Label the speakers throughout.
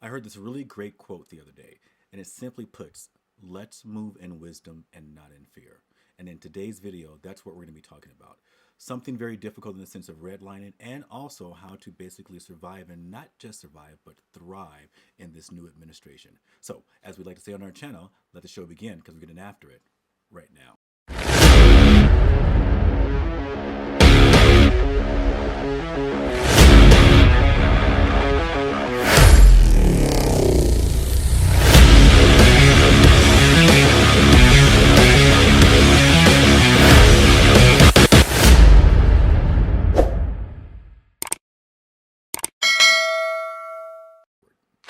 Speaker 1: I heard this really great quote the other day, and it simply puts, let's move in wisdom and not in fear. And in today's video, that's what we're going to be talking about. Something very difficult in the sense of redlining and also how to basically survive and not just survive, but thrive in this new administration. So, as we like to say on our channel, let the show begin because we're getting after it right now.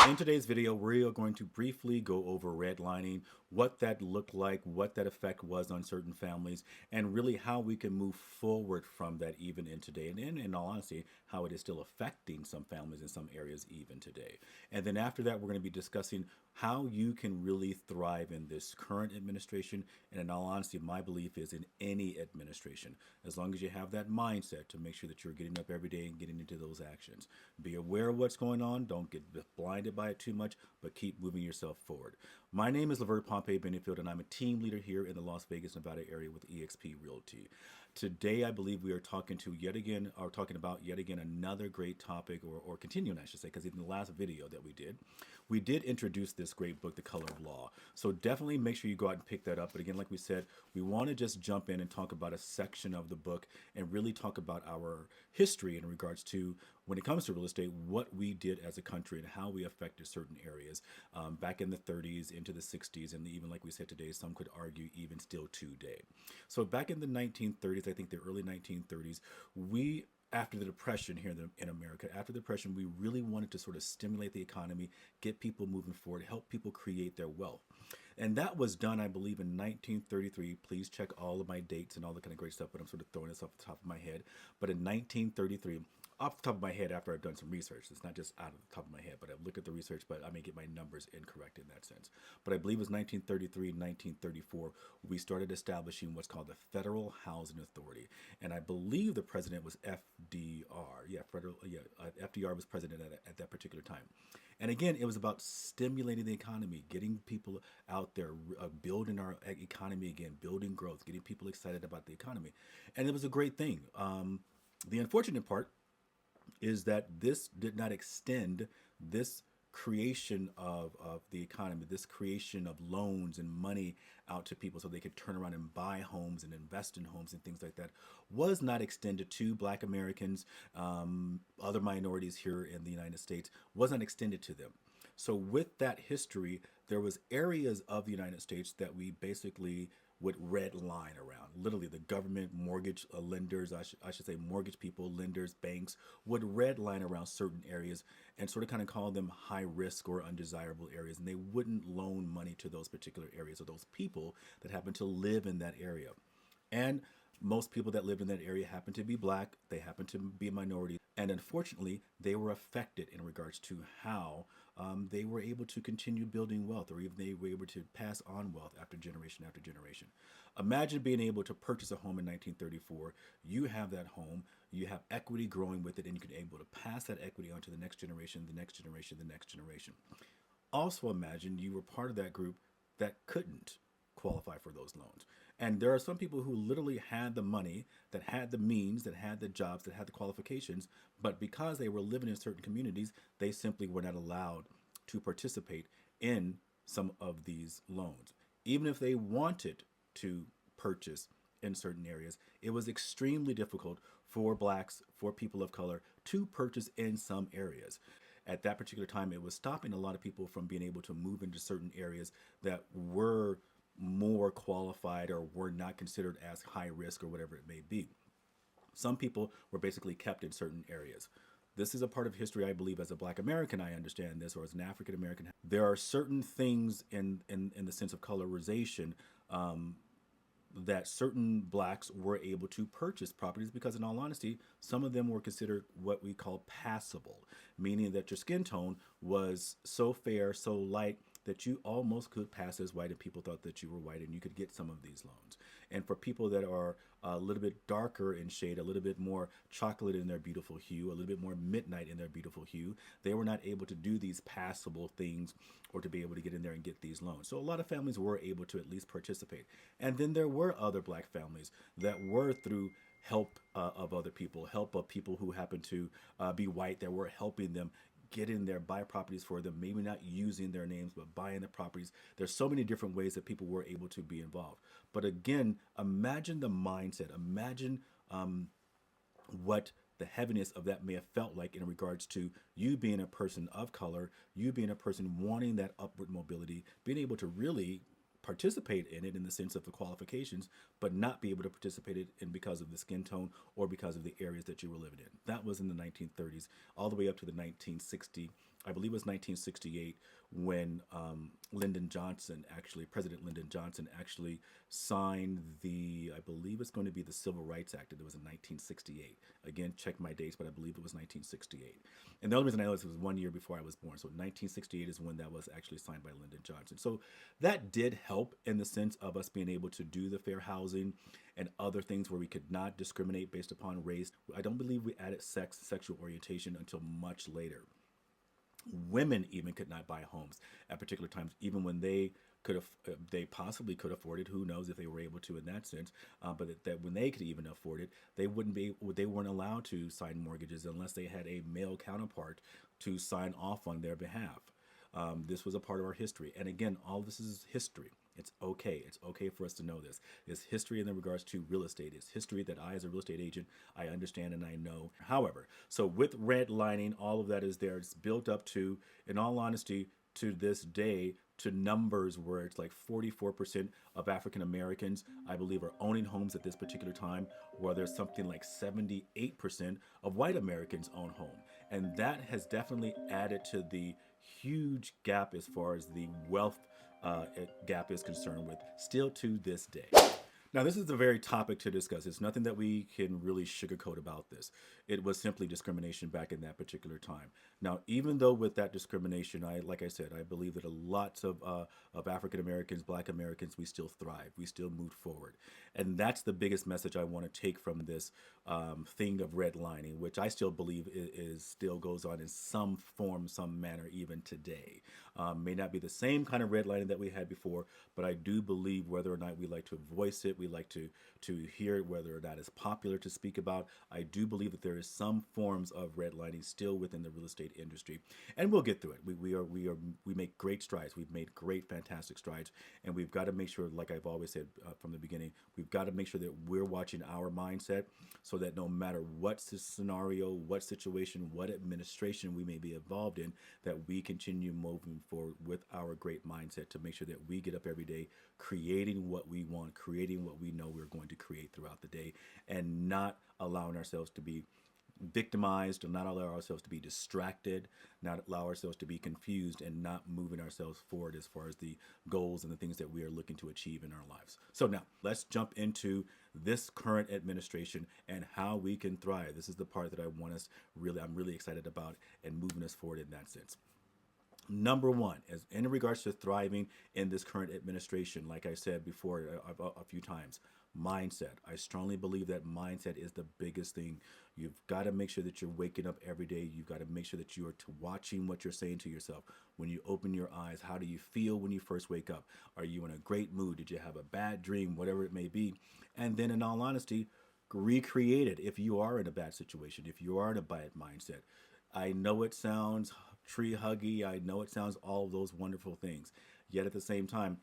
Speaker 1: In today's video, we are going to briefly go over redlining, what that looked like, what that effect was on certain families, and really how we can move forward from that even in today. And in all honesty, how it is still affecting some families in some areas even today. And then after that, we're going to be discussing how you can really thrive in this current administration. And in all honesty, my belief is in any administration, as long as you have that mindset to make sure that you're getting up every day and getting into those actions. Be aware of what's going on. Don't get blinded by it too much, but keep moving yourself forward. My name is Lavert Pompey Benefield, and I'm a team leader here in the Las Vegas, Nevada area with eXp Realty. Today, I believe we are talking about yet again another great topic, or continuing, I should say, because in the last video that we did introduce this great book, The Color of Law. So definitely make sure you go out and pick that up. But again, like we said, we want to just jump in and talk about a section of the book and really talk about our history in regards to, when it comes to real estate, what we did as a country and how we affected certain areas back in the 30s into the 60s, and even like we said today, some could argue even still today. So back in the 1930s, I think the early 1930s, we after the Depression here in America, after the Depression, we really wanted to sort of stimulate the economy, get people moving forward, help people create their wealth. And that was done, I believe, in 1933. Please check all of my dates and all the kind of great stuff, but I'm sort of throwing this off the top of my head. But in 1933, off the top of my head, after I've done some research, it's not just out of the top of my head, but I've looked at the research, but I may get my numbers incorrect in that sense. But I believe it was 1933, 1934, we started establishing what's called the Federal Housing Authority. And I believe the president was FDR. FDR was president at that particular time. And again, it was about stimulating the economy, getting people out there, building our economy again, building growth, getting people excited about the economy. And it was a great thing. The unfortunate part is that this did not extend this creation of the economy, this creation of loans and money out to people so they could turn around and buy homes and invest in homes and things like that, was not extended to Black Americans, other minorities here in the United States, was not extended to them. So with that history, there was areas of the United States that we basically would red line around. Literally, the government, mortgage lenders, I should say mortgage people, lenders, banks, would red line around certain areas and sort of kind of call them high risk or undesirable areas. And they wouldn't loan money to those particular areas or those people that happen to live in that area. And most people that lived in that area happened to be Black, they happened to be minorities, and unfortunately, they were affected in regards to how they were able to continue building wealth, or even they were able to pass on wealth after generation after generation. Imagine being able to purchase a home in 1934. You have that home, you have equity growing with it, and you can be able to pass that equity on to the next generation, the next generation, the next generation. Also, imagine you were part of that group that couldn't qualify for those loans. And there are some people who literally had the money, that had the means, that had the jobs, that had the qualifications, but because they were living in certain communities, they simply were not allowed to participate in some of these loans. Even if they wanted to purchase in certain areas, it was extremely difficult for Blacks, for people of color, to purchase in some areas. At that particular time, it was stopping a lot of people from being able to move into certain areas that were more qualified or were not considered as high risk or whatever it may be. Some people were basically kept in certain areas. This is a part of history, I believe, as a Black American, I understand this, or as an African American. There are certain things in the sense of colorization that certain Blacks were able to purchase properties because, in all honesty, some of them were considered what we call passable, meaning that your skin tone was so fair, so light, that you almost could pass as white, and people thought that you were white and you could get some of these loans. And for people that are a little bit darker in shade, a little bit more chocolate in their beautiful hue, a little bit more midnight in their beautiful hue, they were not able to do these passable things or to be able to get in there and get these loans. So a lot of families were able to at least participate. And then there were other black families that were through help of other people, help of people who happened to be white that were helping them get in there, buy properties for them, maybe not using their names, but buying the properties. There's so many different ways that people were able to be involved. But again, imagine the mindset. Imagine what the heaviness of that may have felt like in regards to you being a person of color, you being a person wanting that upward mobility, being able to really participate in it in the sense of the qualifications, but not be able to participate in because of the skin tone or because of the areas that you were living in. That was in the 1930s, all the way up to the 1960, I believe it was 1968, when Lyndon Johnson actually, President Lyndon Johnson actually signed the, I believe it's going to be the Civil Rights Act, and it was in 1968. Again, check my dates, but I believe it was 1968. And the only reason I know this was 1 year before I was born. So 1968 is when that was actually signed by Lyndon Johnson. So that did help in the sense of us being able to do the fair housing and other things where we could not discriminate based upon race. I don't believe we added sex, sexual orientation until much later. Women even could not buy homes at particular times, even when they could have, they possibly could afford it. Who knows if they were able to in that sense? But that when they could even afford it, they weren't allowed to sign mortgages unless they had a male counterpart to sign off on their behalf. This was a part of our history, and again, all this is history. It's okay. It's okay for us to know this. It's history in regards to real estate. It's history that I, as a real estate agent, I understand and I know. However, so with redlining, all of that is there. It's built up to, in all honesty, to this day, to numbers where it's like 44% of African Americans, I believe, are owning homes at this particular time, where there's something like 78% of white Americans own home. And that has definitely added to the huge gap as far as the wealth gap is concerned with still to this day. Now, this is the very topic to discuss. It's nothing that we can really sugarcoat about this. It was simply discrimination back in that particular time. Now, even though with that discrimination, like I said, I believe that a lots of African Americans, Black Americans, we still thrive. We still move forward, and that's the biggest message I want to take from this thing of redlining, which I still believe is still goes on in some form, some manner, even today. May not be the same kind of redlining that we had before, but I do believe whether or not we like to voice it, we like to hear it, whether or not it's popular to speak about. I do believe that there is some forms of redlining still within the real estate industry, and we'll get through it. We make great strides. We've made great, fantastic strides, and we've got to make sure, like I've always said from the beginning, we've got to make sure that we're watching our mindset, so that no matter what scenario, what situation, what administration we may be involved in, that we continue moving forward with our great mindset to make sure that we get up every day creating what we want, creating what we know we're going to create throughout the day, and not allowing ourselves to be victimized, or not allow ourselves to be distracted, not allow ourselves to be confused, and not moving ourselves forward as far as the goals and the things that we are looking to achieve in our lives. So now let's jump into this current administration and how we can thrive. This is the part that I'm really excited about and moving us forward in that sense. Number one, as in regards to thriving in this current administration, like I said before a few times, mindset. I strongly believe that mindset is the biggest thing. You've got to make sure that you're waking up every day. You've got to make sure that you are watching what you're saying to yourself. When you open your eyes, how do you feel when you first wake up? Are you in a great mood? Did you have a bad dream? Whatever it may be. And then, in all honesty, recreate it if you are in a bad situation, if you are in a bad mindset. I know it sounds tree huggy. I know it sounds all of those wonderful things. Yet at the same time,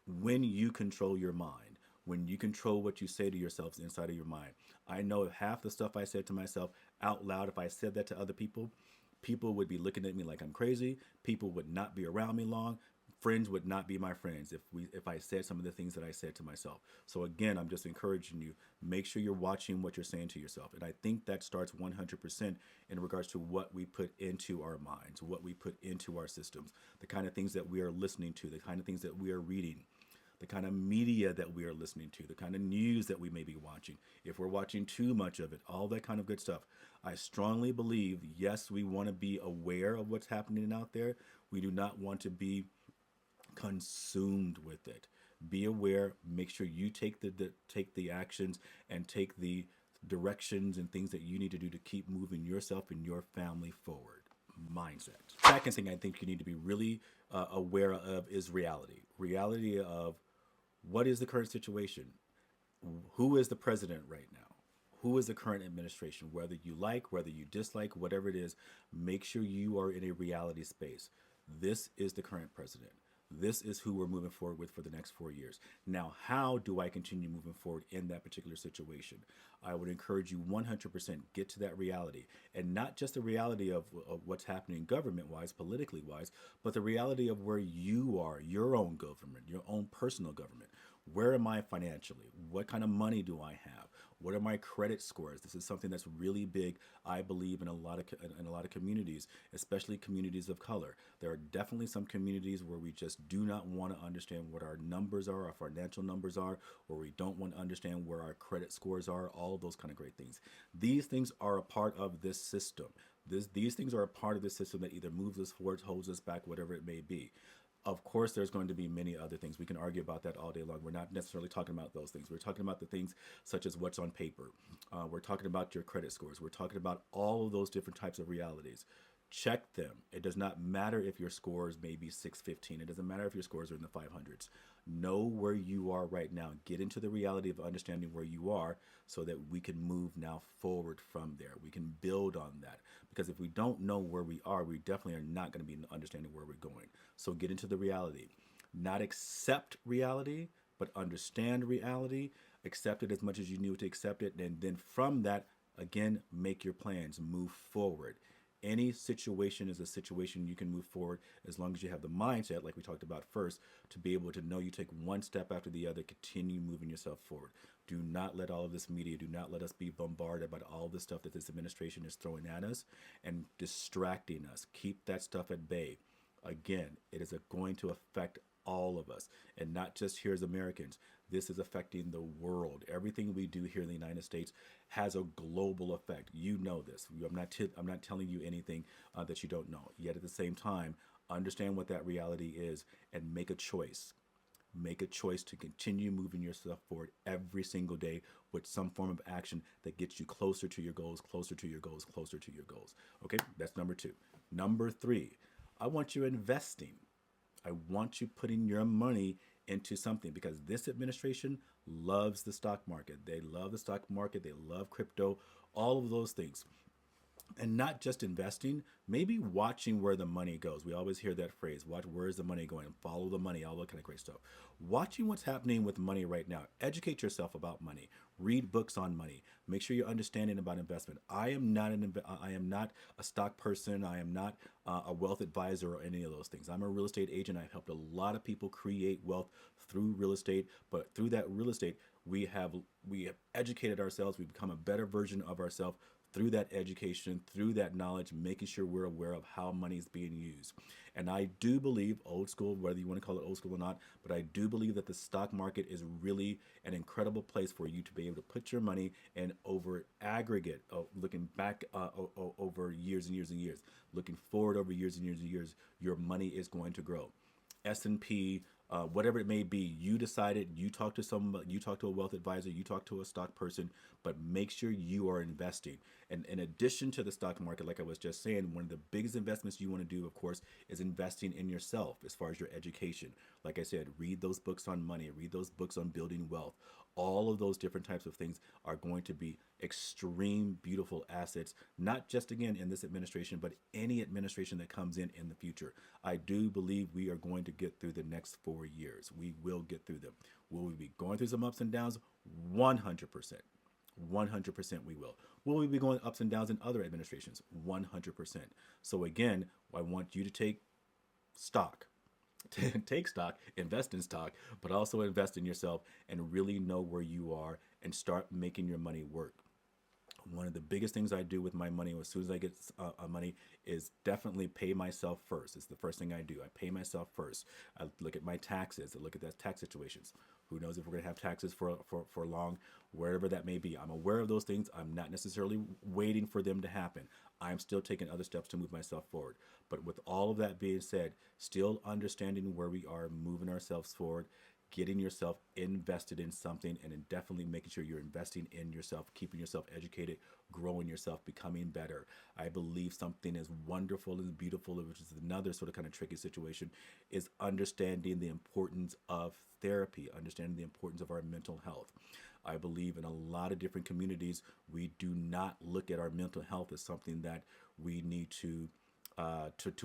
Speaker 1: when you control your mind, when you control what you say to yourselves inside of your mind, I know if half the stuff I said to myself out loud, if I said that to other people, people would be looking at me like I'm crazy. People would not be around me long. Friends would not be my friends if I said some of the things that I said to myself. So again, I'm just encouraging you, make sure you're watching what you're saying to yourself. And I think that starts 100% in regards to what we put into our minds, what we put into our systems, the kind of things that we are listening to, the kind of things that we are reading, the kind of media that we are listening to, the kind of news that we may be watching. If we're watching too much of it, all that kind of good stuff. I strongly believe, yes, we want to be aware of what's happening out there. We do not want to be consumed with it. Be aware. Make sure you take the actions and take the directions and things that you need to do to keep moving yourself and your family forward. Mindset. Second thing I think you need to be really aware of is reality. Reality of what is the current situation? Who is the president right now? Who is the current administration? Whether you like, whether you dislike, whatever it is, make sure you are in a reality space. This is the current president. This is who we're moving forward with for the next 4 years. Now, how do I continue moving forward in that particular situation? I would encourage you 100% get to that reality, and not just the reality of what's happening government wise, politically wise, but the reality of where you are, your own government, your own personal government. Where am I financially? What kind of money do I have? What are my credit scores? This is something that's really big, I believe, in a lot of communities, especially communities of color. There are definitely some communities where we just do not want to understand what our numbers are, our financial numbers are, or we don't want to understand where our credit scores are, all of those kind of great things. These things are a part of this system. These things are a part of the system that either moves us forward, holds us back, whatever it may be. Of course, there's going to be many other things. We can argue about that all day long. We're not necessarily talking about those things. We're talking about the things such as what's on paper. We're talking about your credit scores. We're talking about all of those different types of realities. Check them. It does not matter if your scores may be 615. It doesn't matter if your scores are in the 500s. Know where you are right now. Get into the reality of understanding where you are so that we can move now forward from there. We can build on that. Because if we don't know where we are, we definitely are not going to be understanding where we're going. So get into the reality. Not accept reality, but understand reality. Accept it as much as you need to accept it. And then from that, again, make your plans. Move forward. Any situation is a situation you can move forward as long as you have the mindset, like we talked about first, to be able to know you take one step after the other, continue moving yourself forward. Do not let all of this media, do not let us be bombarded by all the stuff that this administration is throwing at us and distracting us. Keep that stuff at bay. Again, it is going to affect all of us, and not just here as Americans. This is affecting the world. Everything we do here in the United States has a global effect. You know this. I'm not telling you anything that you don't know. Yet at the same time, understand what that reality is and make a choice. Make a choice to continue moving yourself forward every single day with some form of action that gets you closer to your goals, closer to your goals, closer to your goals. Okay, that's number two. Number three, I want you investing. I want you putting your money into something because this administration loves the stock market. They love the stock market. They love crypto, all of those things. And not just investing, maybe watching where the money goes. We always hear that phrase, watch where's the money going, follow the money, all that kind of great stuff. Watching what's happening with money right now. Educate yourself about money. Read books on money. Make sure you're understanding about investment. I am not a stock person. I am not a wealth advisor or any of those things. I'm a real estate agent. I've helped a lot of people create wealth through real estate, but through that real estate, we have educated ourselves. We've become a better version of ourselves through that education, through that knowledge, making sure we're aware of how money is being used. And I do believe, old school, whether you want to call it old school or not, but I do believe that the stock market is really an incredible place for you to be able to put your money in over aggregate, looking back over years and years and years, looking forward over years and years and years, your money is going to grow. S&P, whatever it may be, you decided, you talk to you talk to a wealth advisor, you talk to a stock person, but make sure you are investing. And in addition to the stock market, like I was just saying, one of the biggest investments you want to do, of course, is investing in yourself as far as your education. Like I said, read those books on money, read those books on building wealth. All of those different types of things are going to be extreme, beautiful assets, not just again in this administration, but any administration that comes in the future. I do believe we are going to get through the next 4 years. We will get through them. Will we be going through some ups and downs? 100%. 100% we will. Will we be going ups and downs in other administrations? 100%. So again, I want you to take stock. Take stock, invest in stock, but also invest in yourself and really know where you are and start making your money work. One of the biggest things I do with my money as soon as I get money is definitely pay myself first. It's the first thing I do. I pay myself first. I look at my taxes. I look at the tax situations. Who knows if we're going to have taxes for long, wherever that may be. I'm aware of those things. I'm not necessarily waiting for them to happen. I'm still taking other steps to move myself forward. But with all of that being said, still understanding where we are, moving ourselves forward, getting yourself invested in something, and then definitely making sure you're investing in yourself, keeping yourself educated, growing yourself, becoming better. I believe something as wonderful and beautiful, which is another sort of kind of tricky situation, is understanding the importance of therapy, understanding the importance of our mental health. I believe in a lot of different communities, we do not look at our mental health as something that we need to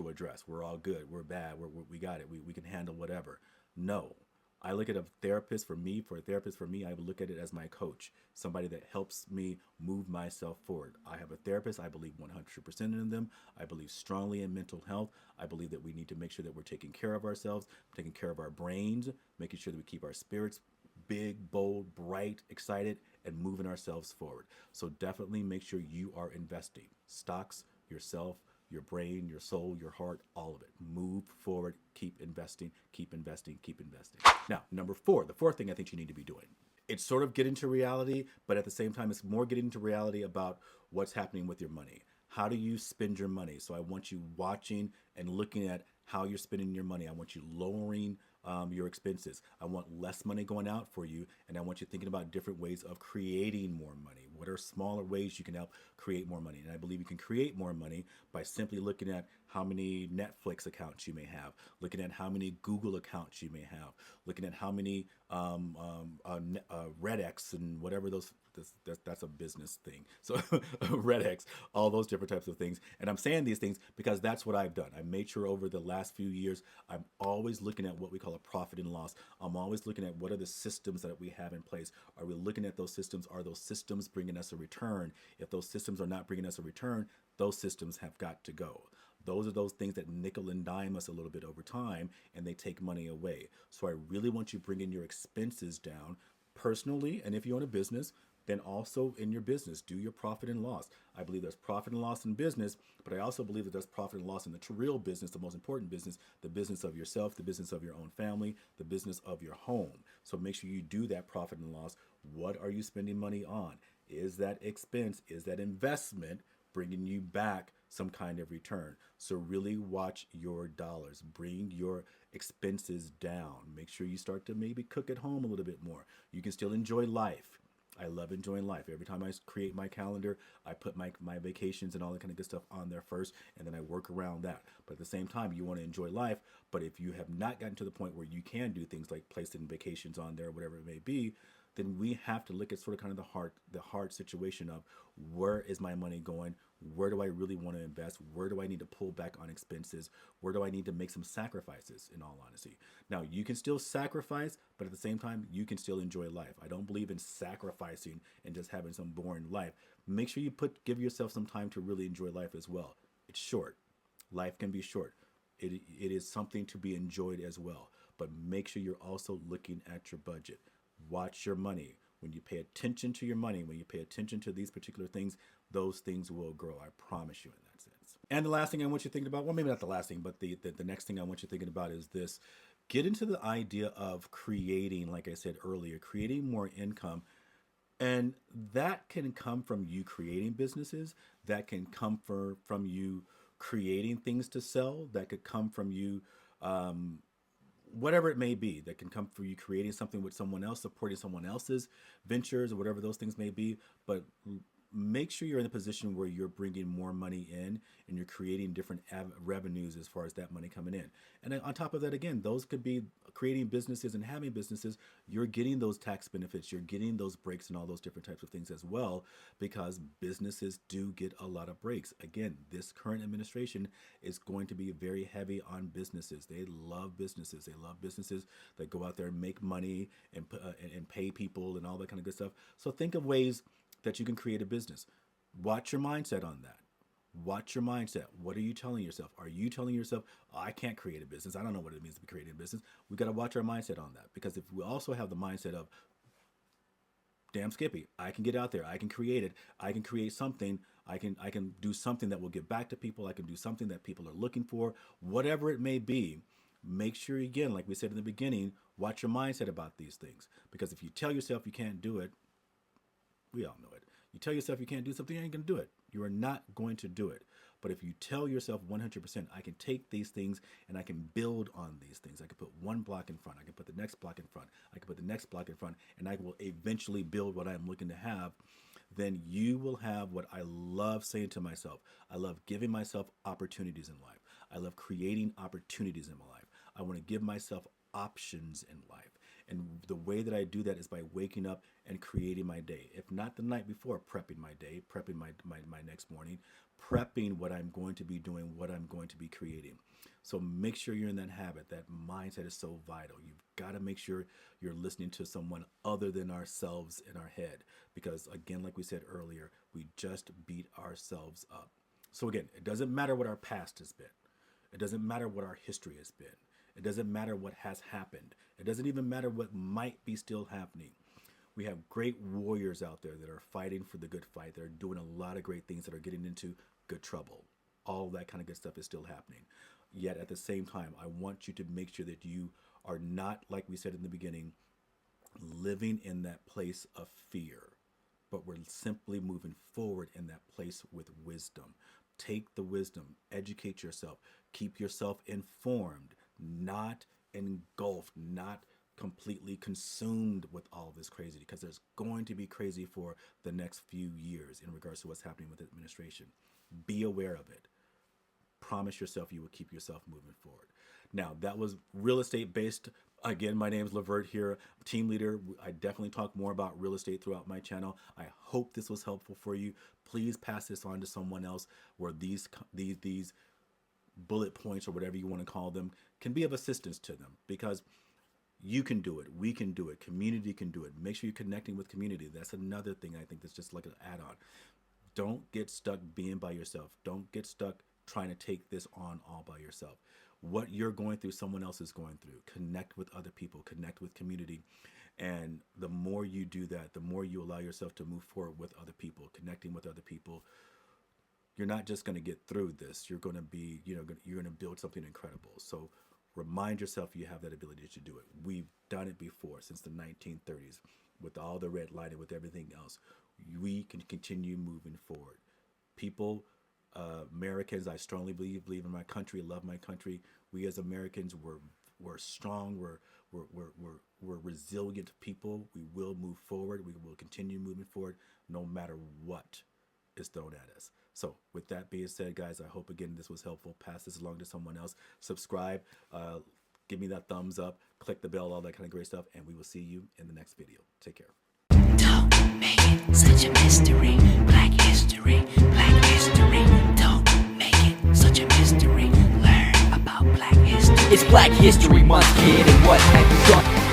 Speaker 1: address. We're all good. We're bad. We got it. We can handle whatever. No. I look at a therapist for me, for a therapist for me, I would look at it as my coach, somebody that helps me move myself forward. I have a therapist. I believe 100% in them. I believe strongly in mental health. I believe that we need to make sure that we're taking care of ourselves, taking care of our brains, making sure that we keep our spirits big, bold, bright, excited, and moving ourselves forward. So definitely make sure you are investing. Stocks, yourself, your brain, your soul, your heart, all of it. Move forward, keep investing, keep investing, keep investing. Now, number four, the fourth thing I think you need to be doing. It's sort of getting to reality, but at the same time, it's more getting to reality about what's happening with your money. How do you spend your money? So I want you watching and looking at how you're spending your money. I want you lowering your expenses. I want less money going out for you, and I want you thinking about different ways of creating more money. What are smaller ways you can help create more money? And I believe you can create more money by simply looking at how many Netflix accounts you may have, looking at how many Google accounts you may have, looking at how many Redx and whatever those. That's a business thing. So Redx, all those different types of things. And I'm saying these things because that's what I've done. I made sure over the last few years, I'm always looking at what we call a profit and loss. I'm always looking at what are the systems that we have in place. Are we looking at those systems? Are those systems bringing us a return? If those systems are not bringing us a return, those systems have got to go. Those are those things that nickel and dime us a little bit over time, and they take money away. So I really want you bringing your expenses down personally, and if you own a business, then also in your business, do your profit and loss. I believe there's profit and loss in business, but I also believe that there's profit and loss in the real business, the most important business, the business of yourself, the business of your own family, the business of your home. So make sure you do that profit and loss. What are you spending money on? Is that expense, is that investment bringing you back some kind of return? So really watch your dollars. Bring your expenses down. Make sure you start to maybe cook at home a little bit more. You can still enjoy life. I love enjoying life. Every time I create my calendar, I put my vacations and all that kind of good stuff on there first, and then I work around that. But at the same time, you want to enjoy life. But if you have not gotten to the point where you can do things like placing vacations on there, whatever it may be, then we have to look at sort of kind of the hard situation of where is my money going? Where do I really want to invest? Where do I need to pull back on expenses? Where do I need to make some sacrifices, in all honesty? Now, you can still sacrifice, but at the same time, you can still enjoy life. I don't believe in sacrificing and just having some boring life. Make sure you give yourself some time to really enjoy life as well. It's short. Life can be short. It is something to be enjoyed as well. But make sure you're also looking at your budget. Watch your money. When you pay attention to your money, when you pay attention to these particular things, those things will grow. I promise you in that sense. And the last thing I want you thinking about, well, maybe not the last thing, but the next thing I want you thinking about is this. Get into the idea of creating, like I said earlier, creating more income. And that can come from you creating businesses. That can come from you creating things to sell. That could come from you whatever it may be. That can come from you creating something with someone else, supporting someone else's ventures, or whatever those things may be. But make sure you're in a position where you're bringing more money in and you're creating different revenues as far as that money coming in. And then on top of that, again, those could be creating businesses and having businesses. You're getting those tax benefits, you're getting those breaks and all those different types of things as well, because businesses do get a lot of breaks. Again, this current administration is going to be very heavy on businesses. They love businesses. They love businesses that go out there and make money and pay people and all that kind of good stuff. So think of ways that you can create a business. Watch your mindset on that. Watch your mindset. What are you telling yourself? Are you telling yourself, oh, I can't create a business? I don't know what it means to be creating a business. We got to watch our mindset on that, because if we also have the mindset of, damn Skippy, I can get out there, I can create it, I can create something, I can do something that will give back to people, I can do something that people are looking for, whatever it may be. Make sure, again, like we said in the beginning, watch your mindset about these things. Because if you tell yourself you can't do it, we all know it. You tell yourself you can't do something, you ain't going to do it. You are not going to do it. But if you tell yourself 100%, I can take these things and I can build on these things. I can put one block in front. I can put the next block in front. I can put the next block in front, and I will eventually build what I'm looking to have. Then you will have what I love saying to myself. I love giving myself opportunities in life. I love creating opportunities in my life. I want to give myself options in life. And the way that I do that is by waking up and creating my day. If not the night before, prepping my day, prepping my next morning, prepping what I'm going to be doing, what I'm going to be creating. So make sure you're in that habit. That mindset is so vital. You've got to make sure you're listening to someone other than ourselves in our head. Because again, like we said earlier, we just beat ourselves up. So again, it doesn't matter what our past has been. It doesn't matter what our history has been. It doesn't matter what has happened. It doesn't even matter what might be still happening. We have great warriors out there that are fighting for the good fight. They're doing a lot of great things that are getting into good trouble. All that kind of good stuff is still happening. Yet at the same time, I want you to make sure that you are not, like we said in the beginning, living in that place of fear, but we're simply moving forward in that place with wisdom. Take the wisdom, educate yourself, keep yourself informed, not engulfed, not completely consumed with all this crazy, because there's going to be crazy for the next few years in regards to what's happening with the administration. Be aware of it. Promise yourself you will keep yourself moving forward. Now, that was real estate based. Again, my name is Levert here, team leader. I definitely talk more about real estate throughout my channel. I hope this was helpful for you. Please pass this on to someone else where these bullet points, or whatever you want to call them, can be of assistance to them, because you can do it. We can do it. Community can do it. Make sure you're connecting with community. That's another thing I think that's just like an add-on. Don't get stuck being by yourself. Don't get stuck trying to take this on all by yourself. What you're going through, someone else is going through. Connect with other people. Connect with community. And the more you do that, the more you allow yourself to move forward with other people, connecting with other people. You're not just going to get through this. You're going to be, you're going to build something incredible. So remind yourself you have that ability to do it. We've done it before since the 1930s with all the redlining, with everything else. We can continue moving forward. People, Americans, I strongly believe in my country, love my country. We as Americans, we're strong, we're resilient people. We will move forward. We will continue moving forward no matter what is thrown at us. So with that being said, guys, I hope again this was helpful. Pass this along to someone else. Subscribe, give me that thumbs up, click the bell, all that kind of great stuff, and we will see you in the next video. Take care.
Speaker 2: Don't make it such a mystery. Black history, black history. Don't make it such a mystery. Learn about black history.
Speaker 3: It's Black History Month, kid, and what have you done?